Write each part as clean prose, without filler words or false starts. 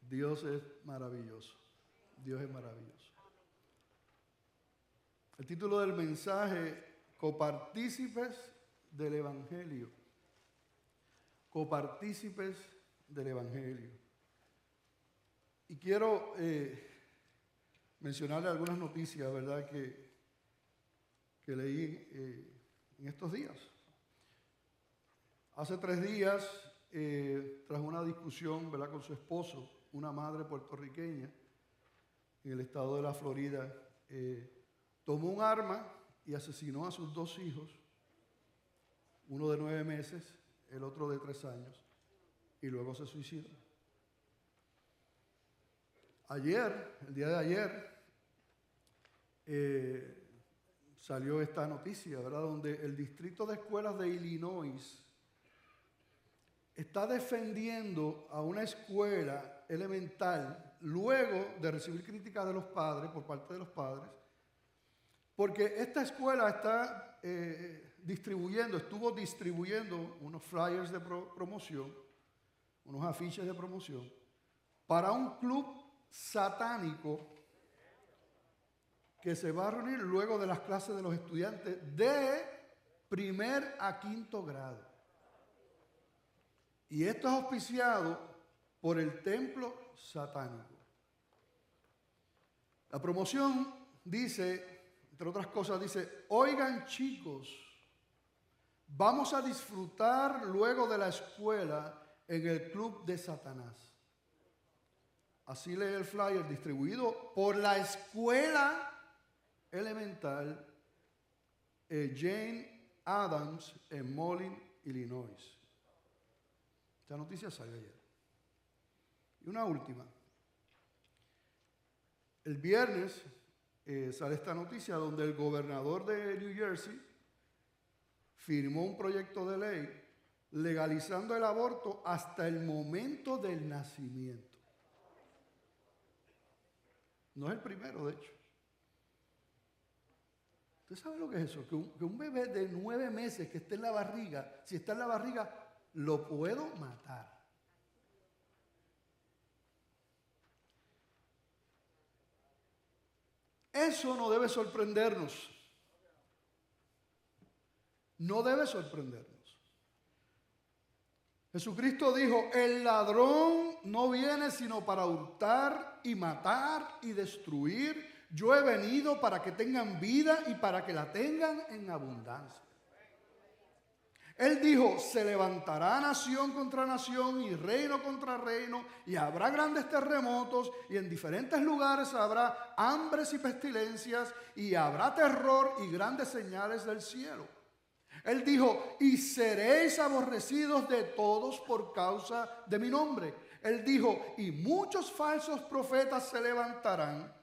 Dios es maravilloso. Dios es maravilloso. El título del mensaje, copartícipes del Evangelio. Copartícipes del Evangelio. Y quiero mencionarle algunas noticias, ¿verdad?, que leí en estos días. Hace 3 días, tras una discusión, ¿verdad?, con su esposo, una madre puertorriqueña en el estado de la Florida, tomó un arma y asesinó a sus 2 hijos, uno de 9 meses, el otro de 3 años, y luego se suicidó. Ayer, el día de ayer, salió esta noticia, ¿verdad?, donde el Distrito de Escuelas de Illinois está defendiendo a una escuela elemental luego de recibir críticas de los padres, por parte de los padres, porque esta escuela está estuvo distribuyendo unos flyers de promoción, unos afiches de promoción, para un club satánico que se va a reunir luego de las clases de los estudiantes de 1er a 5º grado. Y esto es auspiciado por el templo satánico. La promoción dice, entre otras cosas, dice: oigan, chicos, vamos a disfrutar luego de la escuela en el club de Satanás. Así lee el flyer distribuido por la escuela elemental Jane Adams en Moline, Illinois. Esta noticia salió ayer. Y una última. El viernes sale esta noticia donde el gobernador de New Jersey firmó un proyecto de ley legalizando el aborto hasta el momento del nacimiento. No es el primero, de hecho. ¿Usted sabe lo que es eso? Que un bebé de 9 meses que esté en la barriga, si está en la barriga, lo puedo matar. Eso no debe sorprendernos. No debe sorprendernos. Jesucristo dijo: el ladrón no viene sino para hurtar y matar y destruir. Yo he venido para que tengan vida y para que la tengan en abundancia. Él dijo: se levantará nación contra nación y reino contra reino, y habrá grandes terremotos, y en diferentes lugares habrá hambres y pestilencias, y habrá terror y grandes señales del cielo. Él dijo: y seréis aborrecidos de todos por causa de mi nombre. Él dijo: y muchos falsos profetas se levantarán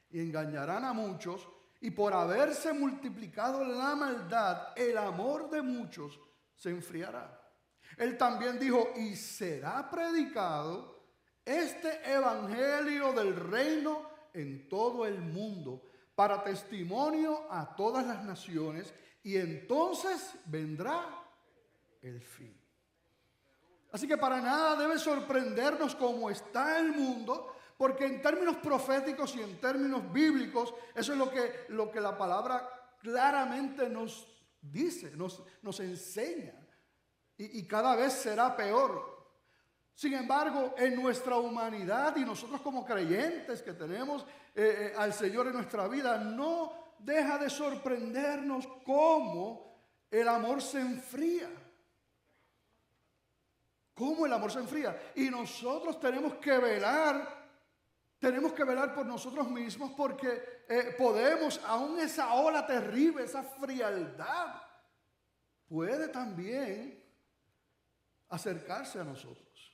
y engañarán a muchos, y por haberse multiplicado la maldad, el amor de muchos se enfriará. Él también dijo: y será predicado este evangelio del reino en todo el mundo, para testimonio a todas las naciones, y entonces vendrá el fin. Así que para nada debe sorprendernos cómo está el mundo, porque en términos proféticos y en términos bíblicos, eso es lo que la palabra claramente nos dice, nos enseña. Y cada vez será peor. Sin embargo, en nuestra humanidad y nosotros como creyentes que tenemos al Señor en nuestra vida, no deja de sorprendernos cómo el amor se enfría. Cómo el amor se enfría. Y nosotros tenemos que velar por nosotros mismos, porque podemos, aún esa ola terrible, esa frialdad, puede también acercarse a nosotros,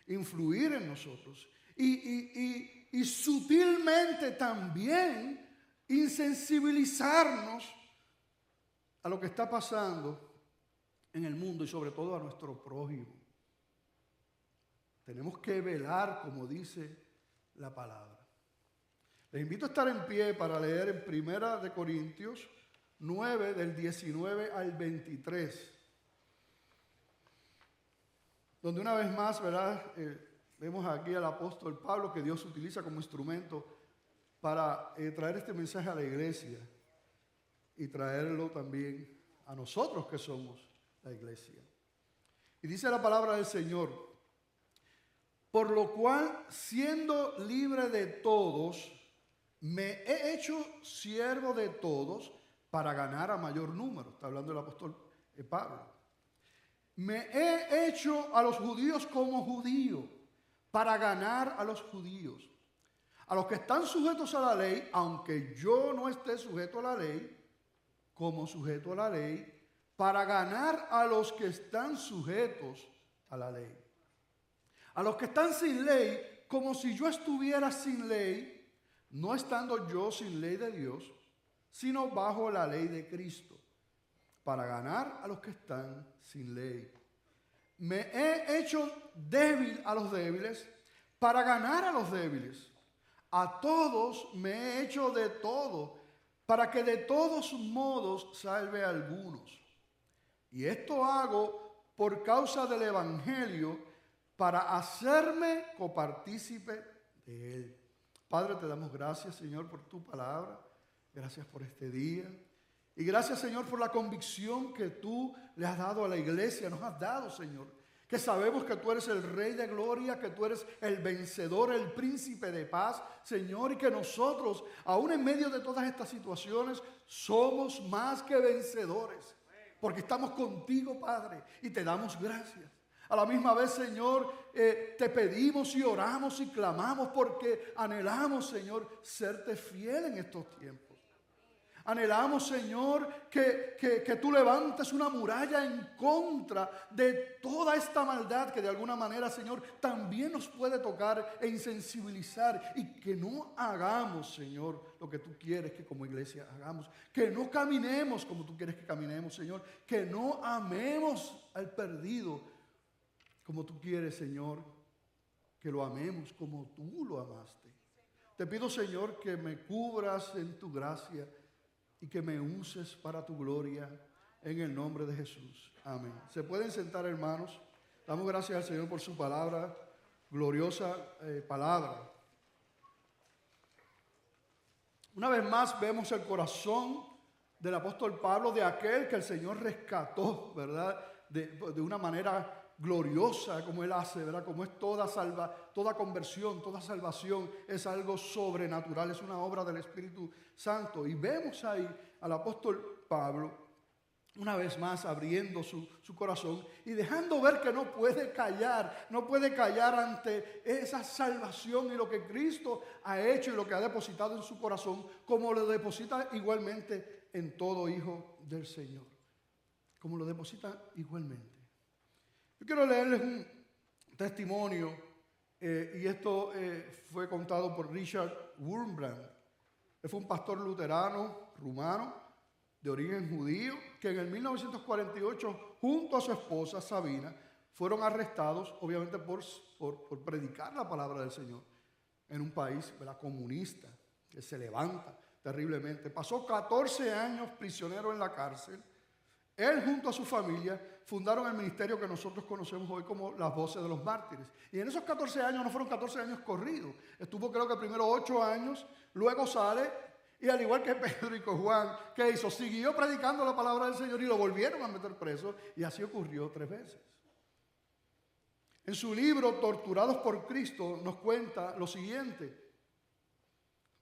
influir en nosotros y sutilmente también insensibilizarnos a lo que está pasando en el mundo y sobre todo a nuestro prójimo. Tenemos que velar, como dice la palabra. Les invito a estar en pie para leer en 1 de Corintios 9, del 19 al 23. Donde una vez más, ¿verdad?, Vemos aquí al apóstol Pablo que Dios utiliza como instrumento para traer este mensaje a la iglesia y traerlo también a nosotros que somos la iglesia. Y dice la palabra del Señor: por lo cual, siendo libre de todos, me he hecho siervo de todos para ganar a mayor número. Está hablando el apóstol Pablo. Me he hecho a los judíos como judío para ganar a los judíos. A los que están sujetos a la ley, aunque yo no esté sujeto a la ley, como sujeto a la ley, para ganar a los que están sujetos a la ley. A los que están sin ley, como si yo estuviera sin ley, no estando yo sin ley de Dios, sino bajo la ley de Cristo, para ganar a los que están sin ley. Me he hecho débil a los débiles, para ganar a los débiles. A todos me he hecho de todo, para que de todos modos salve a algunos. Y esto hago por causa del Evangelio, para hacerme copartícipe de él. Padre, te damos gracias, Señor, por tu palabra. Gracias por este día. Y gracias, Señor, por la convicción que tú le has dado a la iglesia, nos has dado, Señor. Que sabemos que tú eres el Rey de Gloria, que tú eres el vencedor, el príncipe de paz, Señor. Y que nosotros, aún en medio de todas estas situaciones, somos más que vencedores. Porque estamos contigo, Padre, y te damos gracias. A la misma vez, Señor, te pedimos y oramos y clamamos porque anhelamos, Señor, serte fiel en estos tiempos. Anhelamos, Señor, que tú levantes una muralla en contra de toda esta maldad que de alguna manera, Señor, también nos puede tocar e insensibilizar, y que no hagamos, Señor, lo que tú quieres que como iglesia hagamos. Que no caminemos como tú quieres que caminemos, Señor. Que no amemos al perdido como tú quieres, Señor, que lo amemos como tú lo amaste. Te pido, Señor, que me cubras en tu gracia y que me uses para tu gloria, en el nombre de Jesús. Amén. ¿Se pueden sentar, hermanos? Damos gracias al Señor por su palabra, gloriosa palabra. Una vez más vemos el corazón del apóstol Pablo, de aquel que el Señor rescató, ¿verdad? De una manera gloriosa, como él hace, ¿verdad? Como es toda conversión, toda salvación es algo sobrenatural, es una obra del Espíritu Santo. Y vemos ahí al apóstol Pablo una vez más abriendo su corazón y dejando ver que no puede callar ante esa salvación y lo que Cristo ha hecho y lo que ha depositado en su corazón, como lo deposita igualmente en todo hijo del Señor, como lo deposita igualmente. Yo quiero leerles un testimonio, y esto fue contado por Richard Wurmbrand. Él fue un pastor luterano rumano de origen judío que en el 1948, junto a su esposa Sabina, fueron arrestados, obviamente por predicar la palabra del Señor en un país, ¿verdad?, comunista, que se levanta terriblemente. Pasó 14 años prisionero en la cárcel. Él junto a su familia fundaron el ministerio que nosotros conocemos hoy como las Voces de los Mártires. Y en esos 14 años no fueron 14 años corridos. Estuvo, creo que primero 8 años, luego sale, y al igual que Pedro y con Juan, ¿qué hizo? Siguió predicando la palabra del Señor y lo volvieron a meter preso, y así ocurrió 3 veces. En su libro Torturados por Cristo nos cuenta lo siguiente.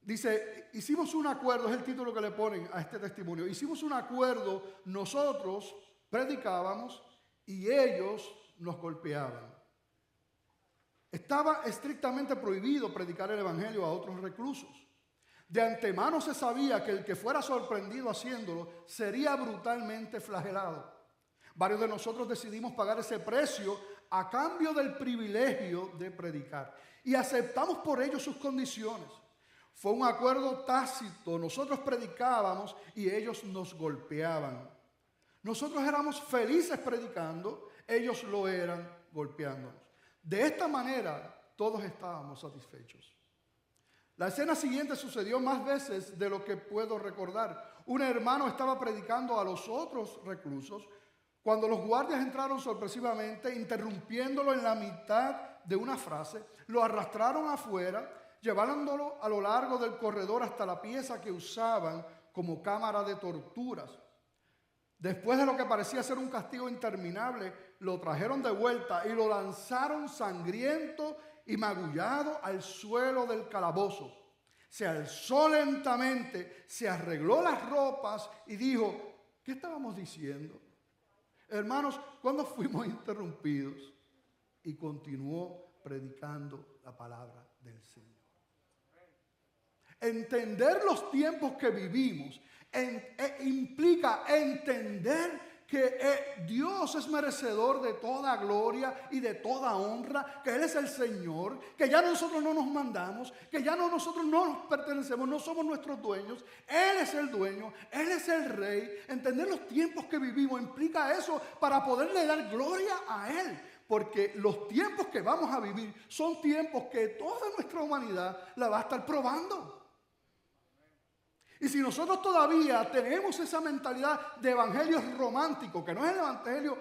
Dice, hicimos un acuerdo, es el título que le ponen a este testimonio. Hicimos un acuerdo, nosotros predicábamos y ellos nos golpeaban. Estaba estrictamente prohibido predicar el evangelio a otros reclusos. De antemano se sabía que el que fuera sorprendido haciéndolo sería brutalmente flagelado. Varios de nosotros decidimos pagar ese precio a cambio del privilegio de predicar. Y aceptamos por ello sus condiciones. Fue un acuerdo tácito. Nosotros predicábamos y ellos nos golpeaban. Nosotros éramos felices predicando, ellos lo eran golpeándonos. De esta manera, todos estábamos satisfechos. La escena siguiente sucedió más veces de lo que puedo recordar. Un hermano estaba predicando a los otros reclusos cuando los guardias entraron sorpresivamente, interrumpiéndolo en la mitad de una frase, lo arrastraron afuera, llevándolo a lo largo del corredor hasta la pieza que usaban como cámara de torturas. Después de lo que parecía ser un castigo interminable, lo trajeron de vuelta y lo lanzaron sangriento y magullado al suelo del calabozo. Se alzó lentamente, se arregló las ropas y dijo: ¿qué estábamos diciendo? Hermanos, ¿cuándo fuimos interrumpidos? Y continuó predicando la palabra del Señor. Entender los tiempos que vivimos implica entender que Dios es merecedor de toda gloria y de toda honra, que Él es el Señor, que ya nosotros no nos mandamos, que ya nosotros no nos pertenecemos, no somos nuestros dueños. Él es el dueño, Él es el rey. Entender los tiempos que vivimos implica eso para poderle dar gloria a Él. Porque los tiempos que vamos a vivir son tiempos que toda nuestra humanidad la va a estar probando. Y si nosotros todavía tenemos esa mentalidad de evangelio romántico, que no es el evangelio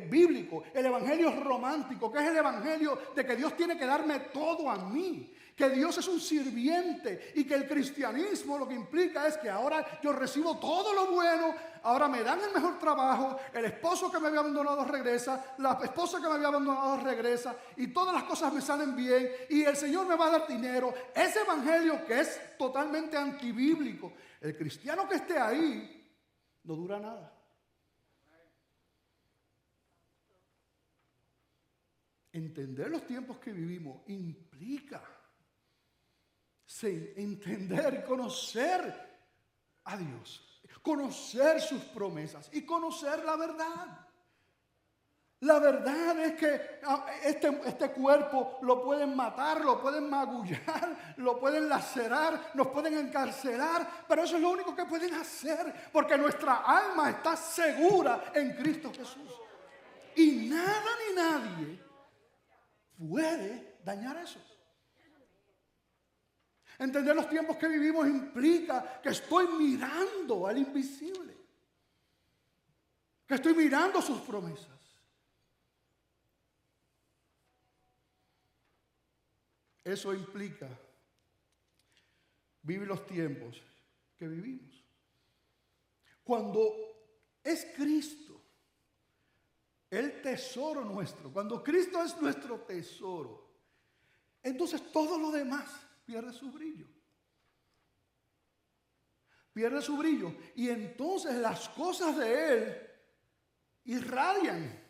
bíblico, el evangelio romántico, que es el evangelio de que Dios tiene que darme todo a mí, que Dios es un sirviente y que el cristianismo lo que implica es que ahora yo recibo todo lo bueno, ahora me dan el mejor trabajo, el esposo que me había abandonado regresa, la esposa que me había abandonado regresa y todas las cosas me salen bien y el Señor me va a dar dinero. Ese evangelio que es totalmente antibíblico, el cristiano que esté ahí no dura nada. Entender los tiempos que vivimos implica entender, conocer a Dios, conocer sus promesas y conocer la verdad. La verdad es que este cuerpo lo pueden matar, lo pueden magullar, lo pueden lacerar, nos pueden encarcelar, pero eso es lo único que pueden hacer, porque nuestra alma está segura en Cristo Jesús. Y nada ni nadie puede dañar eso. Entender los tiempos que vivimos implica que estoy mirando al invisible, que estoy mirando sus promesas. Eso implica vivir los tiempos que vivimos. Cuando es Cristo el tesoro nuestro, cuando Cristo es nuestro tesoro, entonces todo lo demás pierde su brillo. Pierde su brillo. Y entonces las cosas de Él irradian.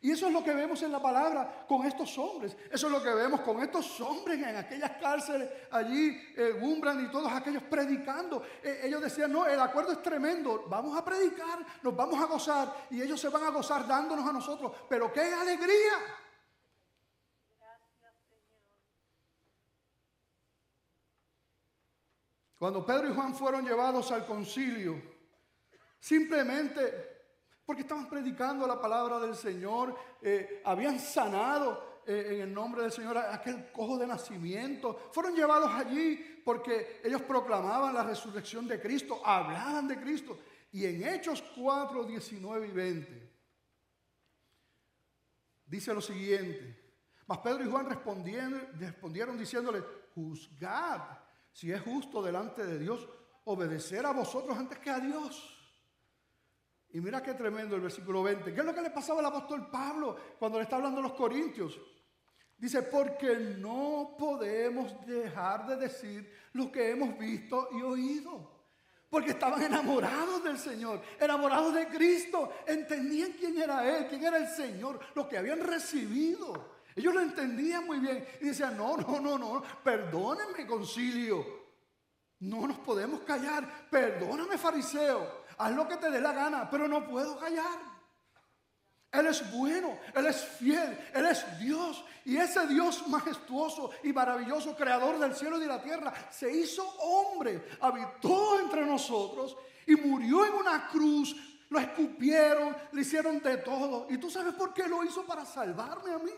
Y eso es lo que vemos en la palabra con estos hombres. Eso es lo que vemos con estos hombres en aquellas cárceles allí, Umbran y todos aquellos predicando. Ellos decían: no, el acuerdo es tremendo, vamos a predicar, nos vamos a gozar. Y ellos se van a gozar dándonos a nosotros. Pero ¡qué alegría! Cuando Pedro y Juan fueron llevados al concilio, simplemente porque estaban predicando la palabra del Señor, habían sanado en el nombre del Señor a aquel cojo de nacimiento. Fueron llevados allí porque ellos proclamaban la resurrección de Cristo, hablaban de Cristo. Y en Hechos 4, 19 y 20 dice lo siguiente: mas Pedro y Juan respondieron diciéndole: juzgad si es justo delante de Dios obedecer a vosotros antes que a Dios. Y mira qué tremendo el versículo 20. ¿Qué es lo que le pasaba al apóstol Pablo cuando le está hablando a los corintios? Dice: porque no podemos dejar de decir lo que hemos visto y oído. Porque estaban enamorados del Señor, enamorados de Cristo. Entendían quién era Él, quién era el Señor, lo que habían recibido. Ellos lo entendían muy bien y decían: no, perdónenme, concilio. No nos podemos callar. Perdóname, fariseo. Haz lo que te dé la gana, pero no puedo callar. Él es bueno, Él es fiel, Él es Dios. Y ese Dios majestuoso y maravilloso, creador del cielo y de la tierra, se hizo hombre, habitó entre nosotros y murió en una cruz. Lo escupieron, le hicieron de todo. ¿Y tú sabes por qué lo hizo? Para salvarme a mí.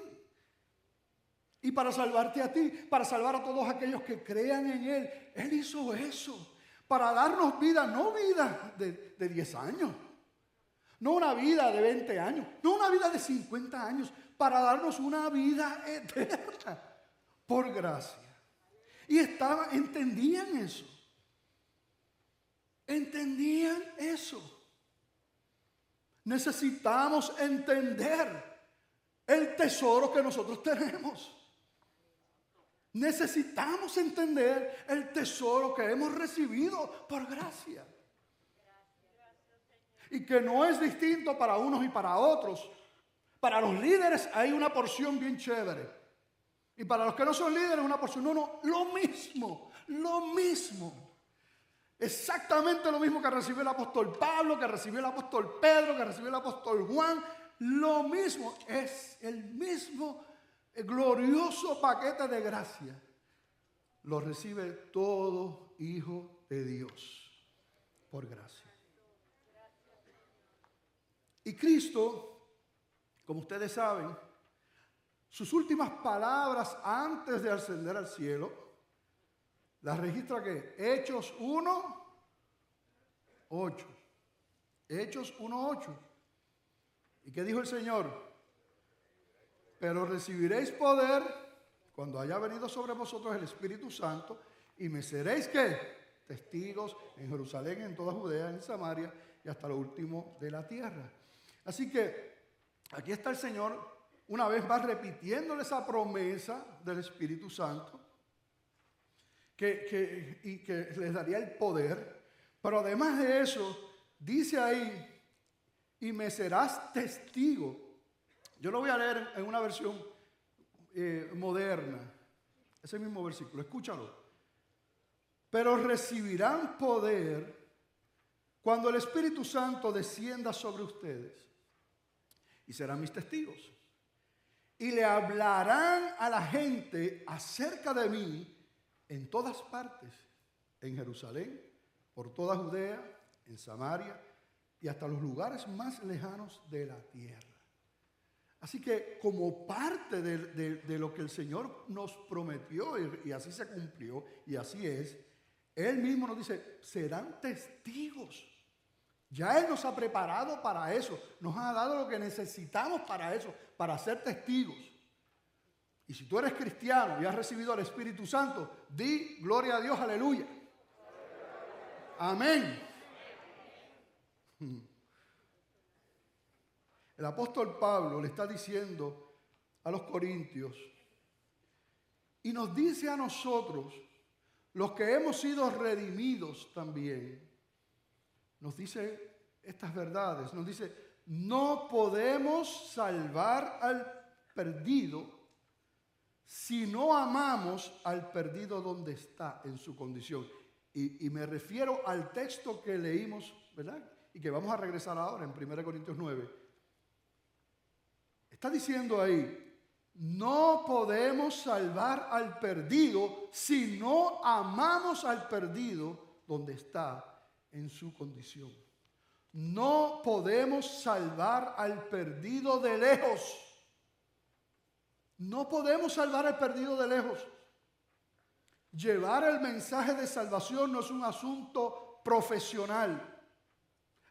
Y para salvarte a ti, para salvar a todos aquellos que crean en Él. Él hizo eso para darnos vida, no vida de 10 años, no una vida de 20 años, no una vida de 50 años. para darnos una vida eterna por gracia. Y entendían eso. Entendían eso. Necesitamos entender el tesoro que nosotros tenemos. Necesitamos entender el tesoro que hemos recibido por gracia. Y que no es distinto para unos y para otros. Para los líderes hay una porción bien chévere. Y para los que no son líderes una porción. No, lo mismo. Exactamente lo mismo que recibió el apóstol Pablo, que recibió el apóstol Pedro, que recibió el apóstol Juan. Lo mismo, es el mismo glorioso paquete de gracia. Lo recibe todo hijo de Dios por gracia. Y Cristo, como ustedes saben, sus últimas palabras antes de ascender al cielo, las registra que Hechos 1:8. Hechos 1:8. ¿Y qué dijo el Señor? Pero recibiréis poder cuando haya venido sobre vosotros el Espíritu Santo y me seréis ¿qué? Testigos en Jerusalén, en toda Judea, en Samaria y hasta lo último de la tierra. Así que aquí está el Señor una vez más repitiéndole esa promesa del Espíritu Santo y que les daría el poder. Pero además de eso, dice ahí, y me serás testigo. Yo lo voy a leer en una versión moderna, ese mismo versículo, escúchalo. Pero recibirán poder cuando el Espíritu Santo descienda sobre ustedes y serán mis testigos. Y le hablarán a la gente acerca de mí en todas partes, en Jerusalén, por toda Judea, en Samaria y hasta los lugares más lejanos de la tierra. Así que como parte de lo que el Señor nos prometió y así se cumplió y así es, Él mismo nos dice, serán testigos. Ya Él nos ha preparado para eso, nos ha dado lo que necesitamos para eso, para ser testigos. Y si tú eres cristiano y has recibido al Espíritu Santo, di gloria a Dios, aleluya. Amén. El apóstol Pablo le está diciendo a los corintios y nos dice a nosotros, los que hemos sido redimidos también, nos dice estas verdades, nos dice, no podemos salvar al perdido si no amamos al perdido donde está en su condición. Y me refiero al texto que leímos, ¿verdad? Y que vamos a regresar ahora en 1 Corintios 9. Está diciendo ahí, no podemos salvar al perdido si no amamos al perdido donde está en su condición. No podemos salvar al perdido de lejos. No podemos salvar al perdido de lejos. Llevar el mensaje de salvación no es un asunto profesional,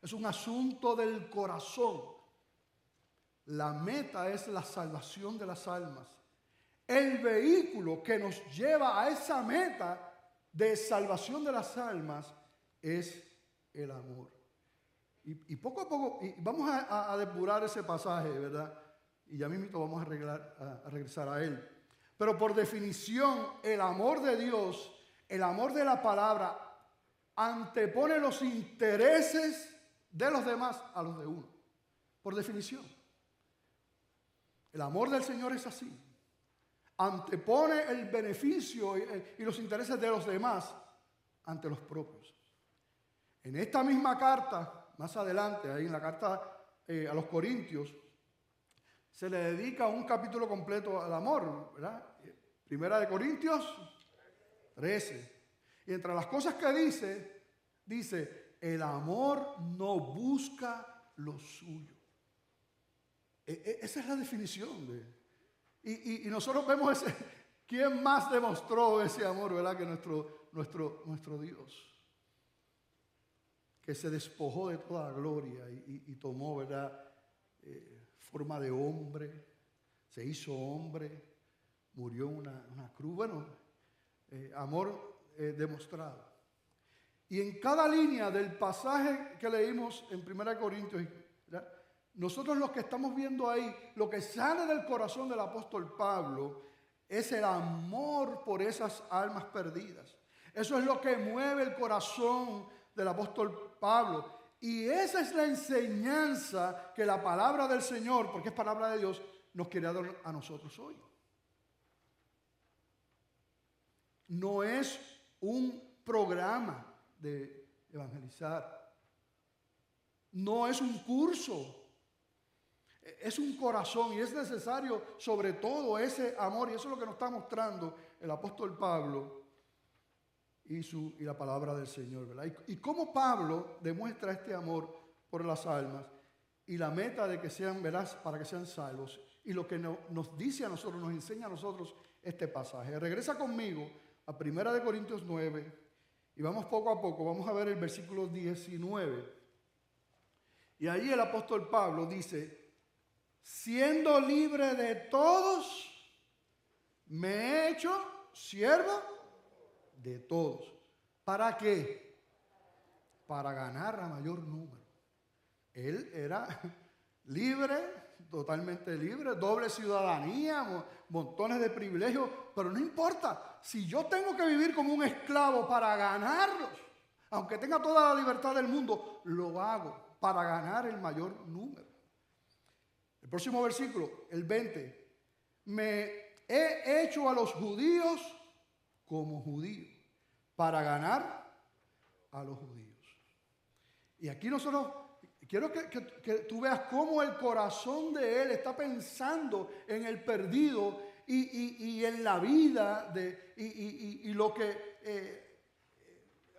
es un asunto del corazón. La meta es la salvación de las almas. El vehículo que nos lleva a esa meta de salvación de las almas es el amor. Y poco a poco, y vamos a depurar ese pasaje, ¿verdad? Y ya mismo vamos a regresar a él. Pero por definición, el amor de Dios, el amor de la palabra, antepone los intereses de los demás a los de uno. Por definición. El amor del Señor es así. Antepone el beneficio y los intereses de los demás ante los propios. En esta misma carta, más adelante, ahí en la carta a los Corintios, se le dedica un capítulo completo al amor, ¿verdad? Primera de Corintios 13. Y entre las cosas que dice, el amor no busca lo suyo. Esa es la definición. Y nosotros vemos ¿quién más demostró ese amor, verdad? Que nuestro Dios. Que se despojó de toda gloria y tomó, ¿verdad? Forma de hombre, se hizo hombre, murió en una cruz. Bueno, amor demostrado. Y en cada línea del pasaje que leímos en 1 Corintios, ¿verdad?, nosotros los que estamos viendo ahí, lo que sale del corazón del apóstol Pablo es el amor por esas almas perdidas. Eso es lo que mueve el corazón del apóstol Pablo. Y esa es la enseñanza que la palabra del Señor, porque es palabra de Dios, nos quiere dar a nosotros hoy. No es un programa de evangelizar. No es un curso. Es un corazón y es necesario sobre todo ese amor. Y eso es lo que nos está mostrando el apóstol Pablo y la palabra del Señor, ¿verdad? Y cómo Pablo demuestra este amor por las almas y la meta de que sean, verás, para que sean salvos. Y lo que nos dice a nosotros, nos enseña a nosotros este pasaje. Regresa conmigo a 1 Corintios 9 y vamos poco a poco, vamos a ver el versículo 19. Y ahí el apóstol Pablo dice: siendo libre de todos, me he hecho siervo de todos. ¿Para qué? Para ganar a mayor número. Él era libre, totalmente libre, doble ciudadanía, montones de privilegios, pero no importa. Si yo tengo que vivir como un esclavo para ganarlos, aunque tenga toda la libertad del mundo, lo hago para ganar el mayor número. El próximo versículo, el 20. Me he hecho a los judíos como judío para ganar a los judíos. Y aquí nosotros, quiero que tú veas cómo el corazón de él está pensando en el perdido y en la vida y lo que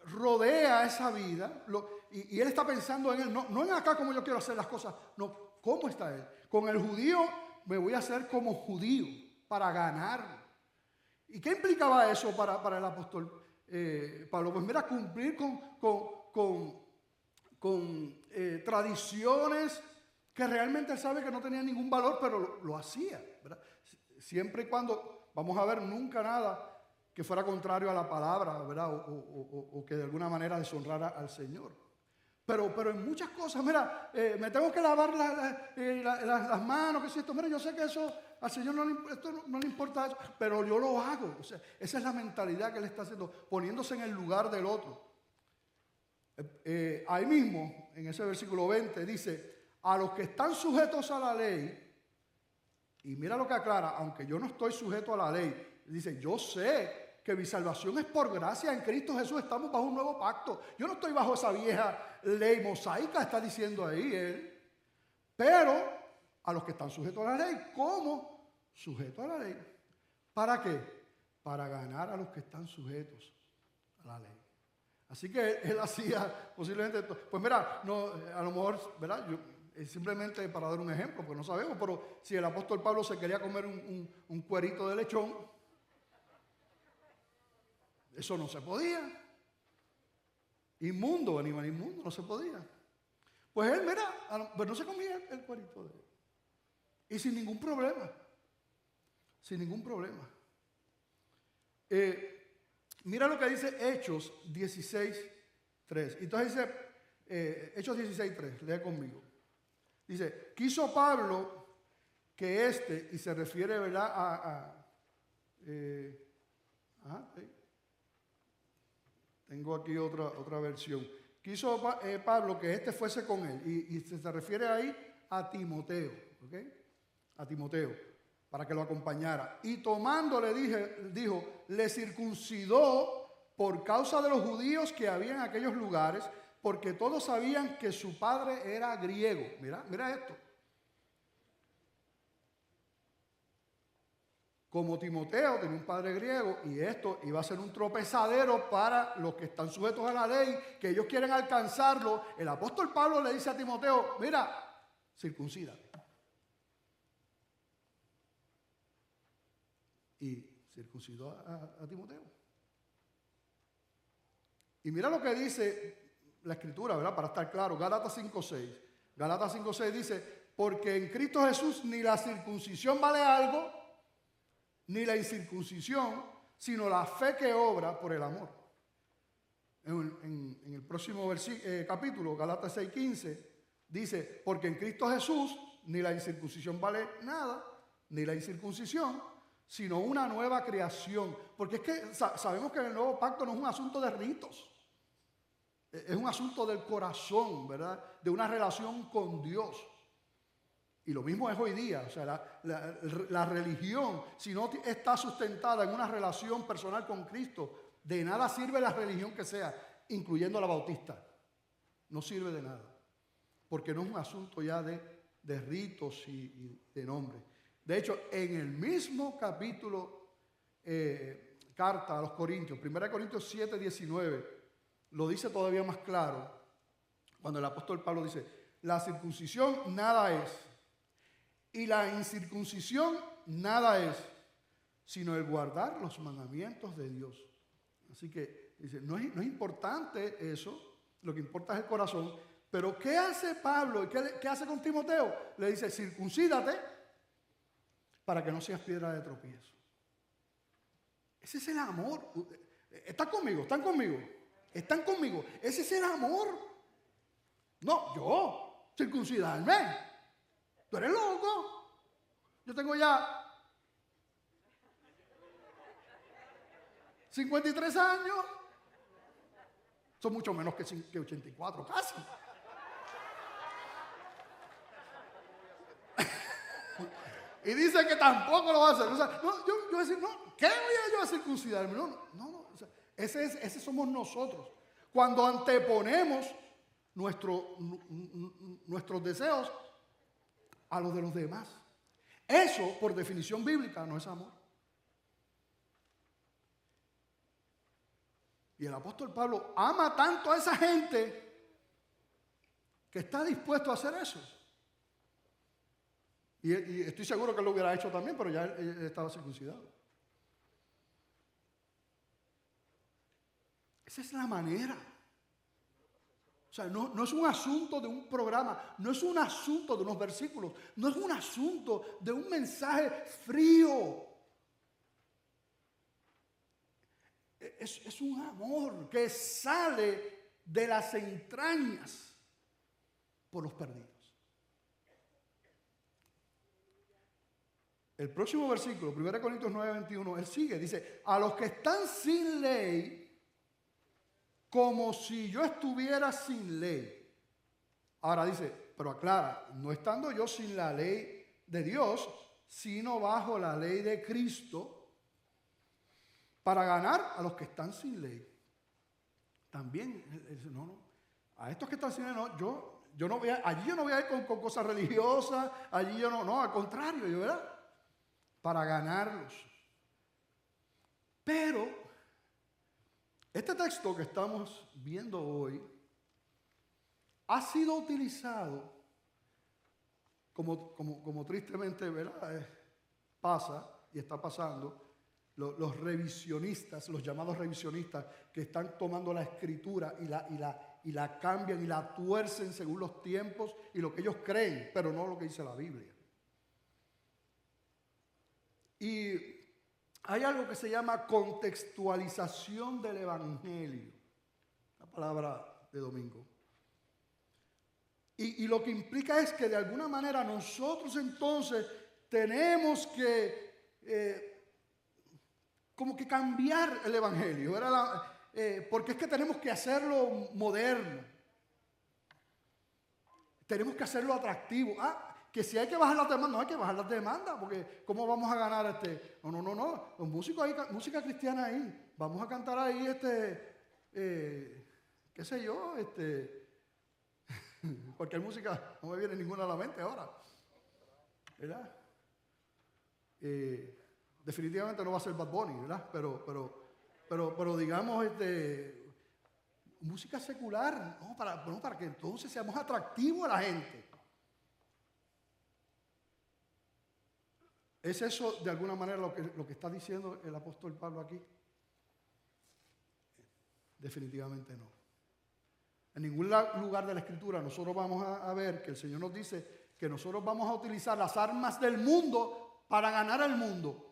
rodea esa vida. Y él está pensando en él, no en acá como yo quiero hacer las cosas, no, ¿cómo está él? Con el judío me voy a hacer como judío para ganar. ¿Y qué implicaba eso para el apóstol Pablo? Pues mira, cumplir con tradiciones que realmente él sabe que no tenían ningún valor, pero lo hacía, ¿verdad? Siempre y cuando, vamos a ver, nunca nada que fuera contrario a la palabra, ¿verdad? O que de alguna manera deshonrara al Señor. Pero en muchas cosas, mira, me tengo que lavar las manos, que si esto, mira, yo sé que eso al Señor no le importa eso, pero yo lo hago. O sea, esa es la mentalidad que él está haciendo, poniéndose en el lugar del otro. Ahí mismo, en ese versículo 20, dice: a los que están sujetos a la ley, y mira lo que aclara, aunque yo no estoy sujeto a la ley, dice: yo sé que mi salvación es por gracia en Cristo Jesús, estamos bajo un nuevo pacto. Yo no estoy bajo esa vieja ley mosaica, está diciendo ahí él. Pero a los que están sujetos a la ley, ¿cómo? Sujetos a la ley. ¿Para qué? Para ganar a los que están sujetos a la ley. Así que él hacía posiblemente, pues mira, no, a lo mejor, ¿verdad? Es simplemente para dar un ejemplo, porque no sabemos, pero si el apóstol Pablo se quería comer un cuerito de lechón, eso no se podía. Inmundo, animal inmundo, no se podía. Pues él, mira, pues no se comía el cuerito de él. Y sin ningún problema. Sin ningún problema. Mira lo que dice Hechos 16:3. Entonces dice, Hechos 16:3, lea conmigo. Dice: quiso Pablo que y se refiere, ¿verdad? Tengo aquí otra versión. Quiso Pablo que fuese con él. Y se refiere ahí a Timoteo. ¿Ok? A Timoteo. Para que lo acompañara. Y tomándole, dijo, le circuncidó por causa de los judíos que había en aquellos lugares, porque todos sabían que su padre era griego. Mira esto. Como Timoteo tenía un padre griego y esto iba a ser un tropezadero para los que están sujetos a la ley, que ellos quieren alcanzarlo, el apóstol Pablo le dice a Timoteo: mira, circuncídate. Y circuncidó a Timoteo. Y mira lo que dice la Escritura, ¿verdad? Para estar claro, Gálatas 5:6. Gálatas 5:6 dice: porque en Cristo Jesús ni la circuncisión vale algo, ni la incircuncisión, sino la fe que obra por el amor. En el próximo capítulo, Galatas 6:15, dice, porque en Cristo Jesús ni la incircuncisión vale nada, ni la incircuncisión, sino una nueva creación. Porque es que sabemos que el nuevo pacto no es un asunto de ritos, es un asunto del corazón, ¿verdad? De una relación con Dios. Y lo mismo es hoy día, o sea, la religión, si no está sustentada en una relación personal con Cristo, de nada sirve la religión que sea, incluyendo la bautista. No sirve de nada, porque no es un asunto ya de ritos y de nombre. De hecho, en el mismo capítulo, carta a los Corintios, 1 Corintios 7:19, lo dice todavía más claro, cuando el apóstol Pablo dice, la circuncisión nada es, y la incircuncisión nada es, sino el guardar los mandamientos de Dios. Así que dice, no es importante eso, lo que importa es el corazón. Pero ¿qué hace Pablo y qué hace con Timoteo? Le dice, circuncídate para que no seas piedra de tropiezo. Ese es el amor. ¿Están conmigo? ¿Están conmigo? ¿Están conmigo? Ese es el amor. No, yo, circuncidarme. ¿Tú eres loco? Yo tengo ya 53 años. Son mucho menos que 84, casi. Y dice que tampoco lo va a hacer. O sea, no, yo voy a decir, no, ¿qué voy yo a circuncidarme? No. O sea, ese somos nosotros. Cuando anteponemos nuestros deseos a los de los demás. Eso, por definición bíblica, no es amor. Y el apóstol Pablo ama tanto a esa gente que está dispuesto a hacer eso. Y estoy seguro que él lo hubiera hecho también, pero ya él estaba circuncidado. Esa es la manera. O sea, no es un asunto de un programa, no es un asunto de unos versículos, no es un asunto de un mensaje frío. Es un amor que sale de las entrañas por los perdidos. El próximo versículo, 1 Corintios 9:21, él sigue, dice, a los que están sin ley, como si yo estuviera sin ley. Ahora dice, pero aclara, no estando yo sin la ley de Dios, sino bajo la ley de Cristo, para ganar a los que están sin ley. También, no, a estos que están sin ley, yo no voy allí yo no voy a ir con cosas religiosas, allí yo no, al contrario, ¿verdad? Para ganarlos. Pero este texto que estamos viendo hoy ha sido utilizado como tristemente, ¿verdad? Pasa y está pasando. Los revisionistas, los llamados revisionistas, que están tomando la escritura y la cambian y la tuercen según los tiempos y lo que ellos creen, pero no lo que dice la Biblia. Y hay algo que se llama contextualización del Evangelio, la palabra de domingo. Y lo que implica es que de alguna manera nosotros entonces tenemos que como que cambiar el Evangelio, porque es que tenemos que hacerlo moderno, tenemos que hacerlo atractivo. Que si hay que bajar las demandas, no hay que bajar las demandas, porque ¿cómo vamos a ganar No, los músicos hay música cristiana ahí, vamos a cantar ahí qué sé yo, cualquier música, no me viene ninguna a la mente ahora, ¿verdad? Definitivamente no va a ser Bad Bunny, ¿verdad? Pero digamos, música secular, ¿no? Para que entonces seamos atractivos a la gente. ¿Es eso de alguna manera lo que está diciendo el apóstol Pablo aquí? Definitivamente no. En ningún lugar de la Escritura nosotros vamos a ver que el Señor nos dice que nosotros vamos a utilizar las armas del mundo para ganar al mundo.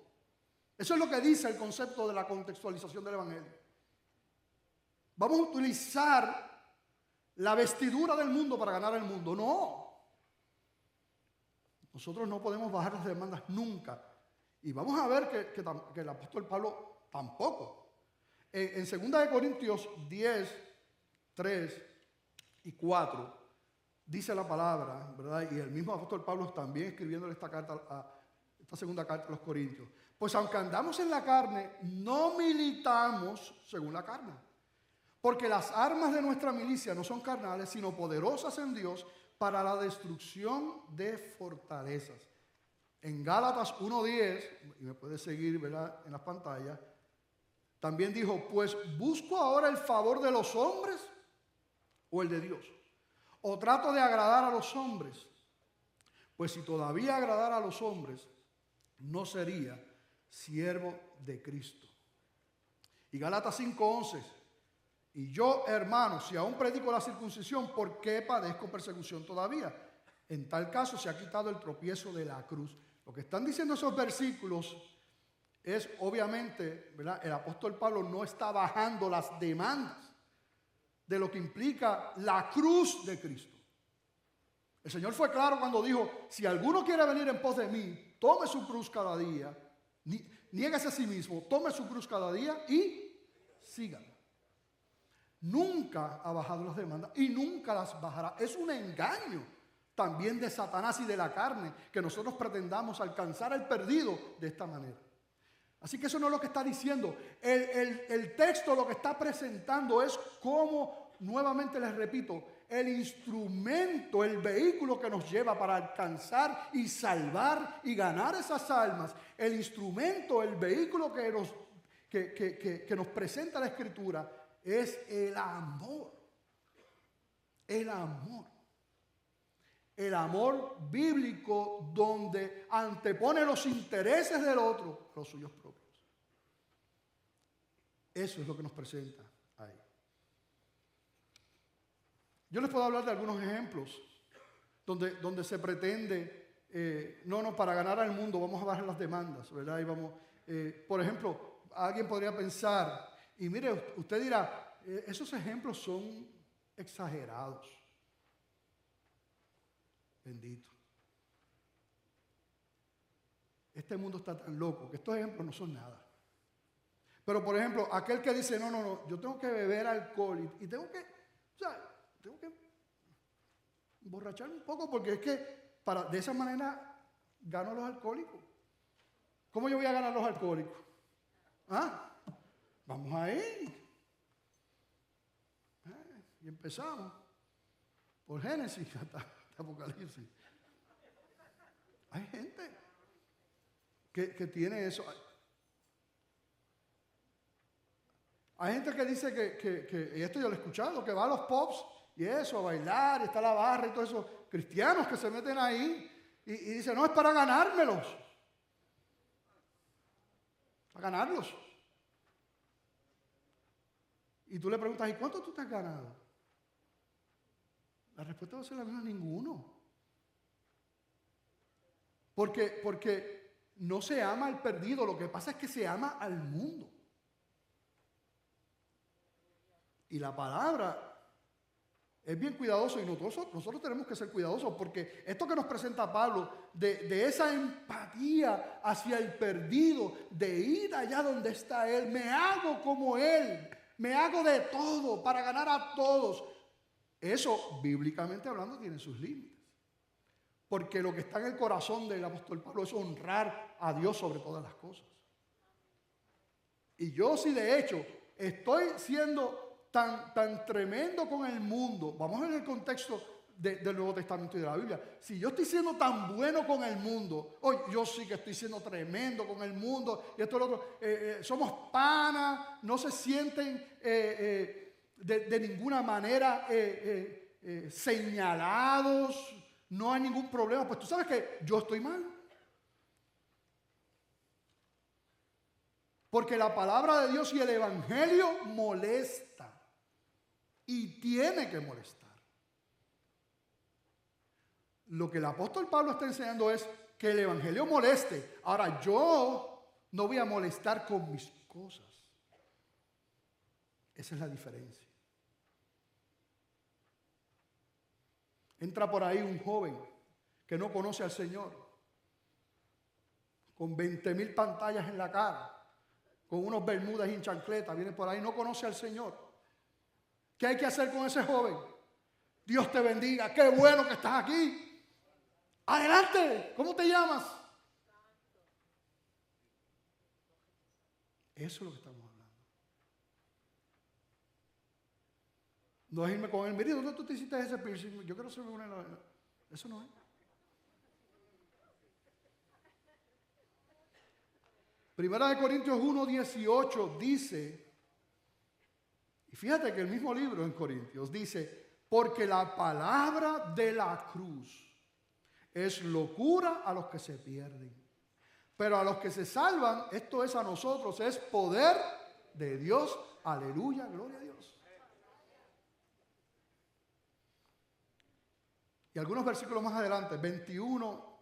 Eso es lo que dice el concepto de la contextualización del Evangelio. Vamos a utilizar la vestidura del mundo para ganar al mundo. No. Nosotros no podemos bajar las demandas nunca. Y vamos a ver que el apóstol Pablo tampoco. En 2 Corintios 10, 3 y 4 dice la palabra, ¿verdad? Y el mismo apóstol Pablo también escribiéndole esta segunda carta a los Corintios. Pues aunque andamos en la carne, no militamos según la carne. Porque las armas de nuestra milicia no son carnales, sino poderosas en Dios para la destrucción de fortalezas. En Gálatas 1:10, y me puede seguir, ¿verdad?, en las pantallas, también dijo, pues busco ahora el favor de los hombres o el de Dios. O trato de agradar a los hombres. Pues si todavía agradara a los hombres, no sería siervo de Cristo. Y Gálatas 5:11, y yo, hermanos, si aún predico la circuncisión, ¿por qué padezco persecución todavía? En tal caso se ha quitado el tropiezo de la cruz. Lo que están diciendo esos versículos es, obviamente, ¿verdad?, el apóstol Pablo no está bajando las demandas de lo que implica la cruz de Cristo. El Señor fue claro cuando dijo, si alguno quiere venir en pos de mí, tome su cruz cada día, niéguese a sí mismo, tome su cruz cada día y síganme. Nunca ha bajado las demandas y nunca las bajará. Es un engaño también de Satanás y de la carne que nosotros pretendamos alcanzar al perdido de esta manera. Así que eso no es lo que está diciendo. El texto lo que está presentando es cómo, nuevamente les repito, el instrumento, el vehículo que nos lleva para alcanzar y salvar y ganar esas almas, el instrumento, el vehículo que nos presenta la Escritura es el amor. El amor. El amor bíblico donde antepone los intereses del otro a los suyos propios. Eso es lo que nos presenta ahí. Yo les puedo hablar de algunos ejemplos donde se pretende, para ganar al mundo vamos a bajar las demandas, ¿verdad? Y vamos, por ejemplo, alguien podría pensar, y mire, usted dirá, esos ejemplos son exagerados. Bendito. Este mundo está tan loco que estos ejemplos no son nada. Pero, por ejemplo, aquel que dice, no, yo tengo que beber alcohol y tengo que emborracharme un poco porque es que de esa manera gano a los alcohólicos. ¿Cómo yo voy a ganar a los alcohólicos? Vamos ahí. Y empezamos por Génesis hasta Apocalipsis. Hay gente que tiene eso. Hay gente que dice y esto yo lo he escuchado, que va a los pubs y eso, a bailar, y está la barra y todo eso. Cristianos que se meten ahí y dicen, no, es para ganármelos. Para ganarlos. Y tú le preguntas, ¿y cuánto tú te has ganado? La respuesta va a ser la misma, ninguno. Porque no se ama al perdido, lo que pasa es que se ama al mundo. Y la palabra es bien cuidadosa y nosotros tenemos que ser cuidadosos porque esto que nos presenta Pablo, de esa empatía hacia el perdido, de ir allá donde está él, me hago como él, me hago de todo para ganar a todos. Eso, bíblicamente hablando, tiene sus límites. Porque lo que está en el corazón del apóstol Pablo es honrar a Dios sobre todas las cosas. Y yo sí, de hecho, estoy siendo tan tremendo con el mundo. Vamos en el contexto del Nuevo Testamento y de la Biblia. Si yo estoy siendo tan bueno con el mundo, hoy yo sí que estoy siendo tremendo con el mundo, y esto y lo otro, somos panas, no se sienten de ninguna manera señalados, no hay ningún problema, pues tú sabes que yo estoy mal. Porque la palabra de Dios y el evangelio molesta. Y tiene que molestar. Lo que el apóstol Pablo está enseñando es que el evangelio moleste. Ahora, yo no voy a molestar con mis cosas. Esa es la diferencia. Entra por ahí un joven que no conoce al Señor, con 20,000 pantallas en la cara, con unos bermudas y en chancleta, viene por ahí, no conoce al Señor. ¿Qué hay que hacer con ese joven? Dios te bendiga, qué bueno que estás aquí. Adelante, ¿cómo te llamas? Eso es lo que estamos hablando. No es irme con él, mire, ¿dónde tú te hiciste ese piercing? Yo quiero hacerme una. Eso no es. Primera de Corintios 1:18 dice, y fíjate que el mismo libro en Corintios dice, porque la palabra de la cruz es locura a los que se pierden, pero a los que se salvan, esto es a nosotros, es poder de Dios. Aleluya, gloria a Dios. Y algunos versículos más adelante, 21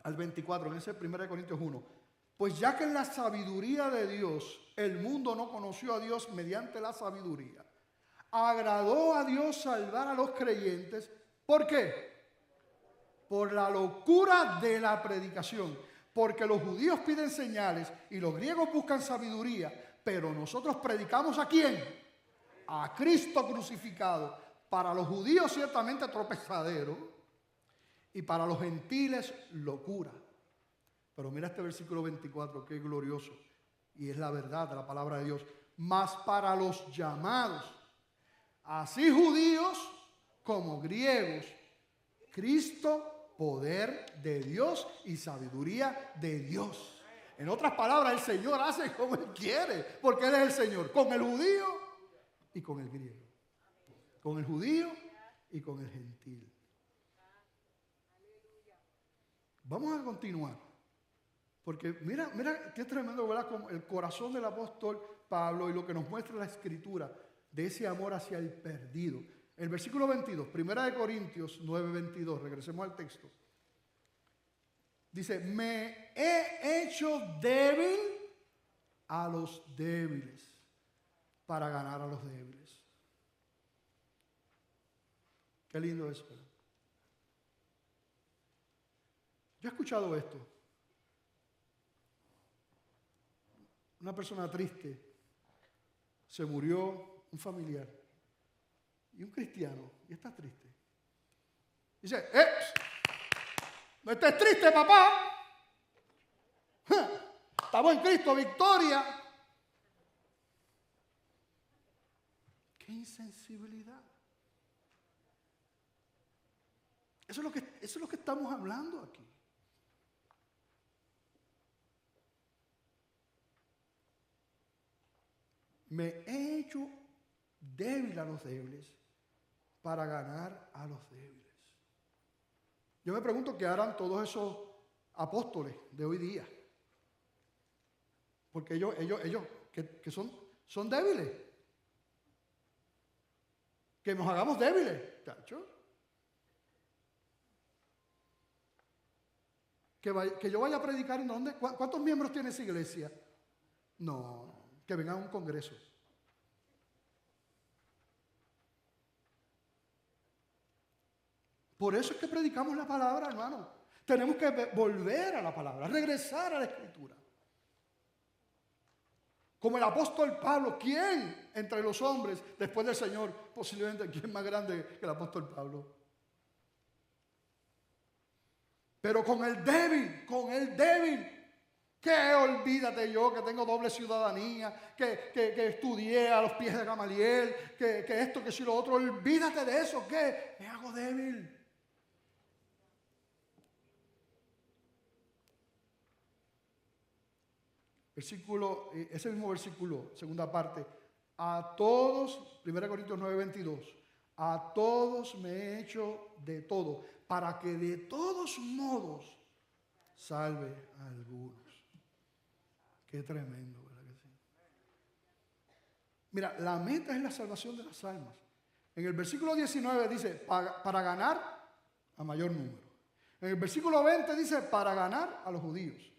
al 24, en ese 1 Corintios 1. Pues ya que en la sabiduría de Dios el mundo no conoció a Dios mediante la sabiduría, agradó a Dios salvar a los creyentes. ¿Por qué? Por la locura de la predicación. Porque los judíos piden señales y los griegos buscan sabiduría, pero nosotros predicamos ¿a quién? A Cristo crucificado. Para los judíos ciertamente tropezadero y para los gentiles locura. Pero mira este versículo 24, que es glorioso y es la verdad de la palabra de Dios. Mas para los llamados, así judíos como griegos, Cristo, poder de Dios y sabiduría de Dios. En otras palabras, el Señor hace como Él quiere, porque Él es el Señor, con el judío y con el griego, con el judío y con el gentil. Vamos a continuar. Porque mira qué tremendo, ¿verdad? Como el corazón del apóstol Pablo y lo que nos muestra la Escritura de ese amor hacia el perdido. El versículo 22, 1 Corintios 9:22, regresemos al texto. Dice, me he hecho débil a los débiles para ganar a los débiles. Qué lindo eso, ¿verdad? Yo he escuchado esto. Una persona triste, se murió un familiar y un cristiano, y está triste. Dice, no estés triste, papá. Estamos en Cristo, victoria. Qué insensibilidad. Eso es lo que estamos hablando aquí. Me he hecho débil a los débiles para ganar a los débiles. Yo me pregunto qué harán todos esos apóstoles de hoy día. Porque ellos que son débiles. Que nos hagamos débiles, ¿tacho? Que yo vaya a predicar en dónde. ¿Cuántos miembros tiene esa iglesia? No. Que vengan a un congreso. Por eso es que predicamos la palabra, hermano. Tenemos que volver a la palabra, regresar a la Escritura. Como el apóstol Pablo, ¿quién entre los hombres, después del Señor, posiblemente quién más grande que el apóstol Pablo? Pero con el débil. Que olvídate yo que tengo doble ciudadanía, que estudié a los pies de Gamaliel, que esto, que si lo otro, olvídate de eso, que me hago débil. Versículo, ese mismo versículo, segunda parte, a todos, 1 Corintios 9:22, a todos me he hecho de todo, para que de todos modos salve a algunos. Qué tremendo, ¿verdad que sí? Mira, la meta es la salvación de las almas. En el versículo 19 dice, para ganar a mayor número. En el versículo 20 dice para ganar a los judíos.